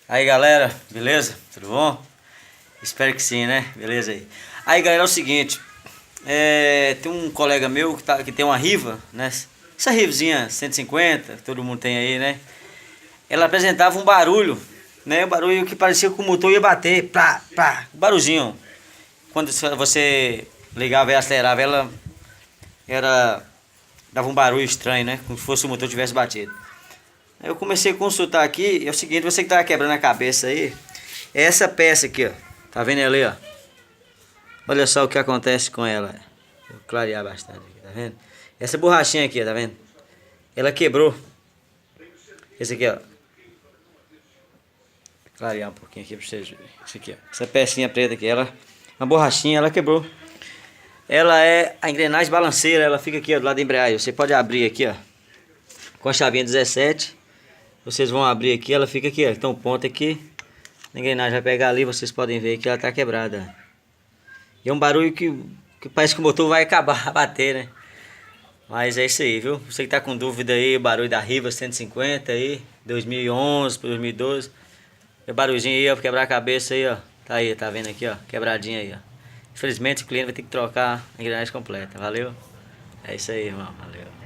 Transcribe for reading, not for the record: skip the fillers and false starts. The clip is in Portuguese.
Aí galera, beleza? Tudo bom? Espero que sim, né? Beleza aí. Aí galera, é o seguinte, tem um colega meu que tem uma Riva, né? Essa Rivazinha 150, que todo mundo tem aí, né? Ela apresentava um barulho, né? Um barulho que parecia que o motor ia bater, plá, plá, um barulhinho. Quando você ligava e acelerava, ela dava um barulho estranho, né? Como se fosse o motor tivesse batido. Aí eu comecei a consultar aqui, é o seguinte, você que tava quebrando a cabeça aí, é essa peça aqui, ó. Tá vendo ela aí, ó? Olha só o que acontece com ela. Vou clarear bastante aqui, tá vendo? Essa borrachinha aqui, tá vendo? Ela quebrou. Esse aqui, ó. Vou clarear um pouquinho aqui pra vocês verem. Isso aqui, ó. Essa pecinha preta aqui, uma borrachinha, ela quebrou. Ela é a engrenagem balanceira, ela fica aqui, ó, do lado da embreagem. Você pode abrir aqui, ó, com a chavinha 17. Vocês vão abrir aqui, ela fica aqui, ó. Então o ponto aqui. A engrenagem vai pegar ali, vocês podem ver que ela tá quebrada. E é um barulho que parece que o motor vai acabar a bater, né? Mas é isso aí, viu? Você que tá com dúvida aí, o barulho da Riva 150 aí, 2011 para 2012. É barulhinho aí, ó, pra quebrar a cabeça aí, ó. Tá aí, tá vendo aqui, ó, quebradinha aí, ó. Infelizmente o cliente vai ter que trocar a engrenagem completa, valeu? É isso aí, irmão, valeu.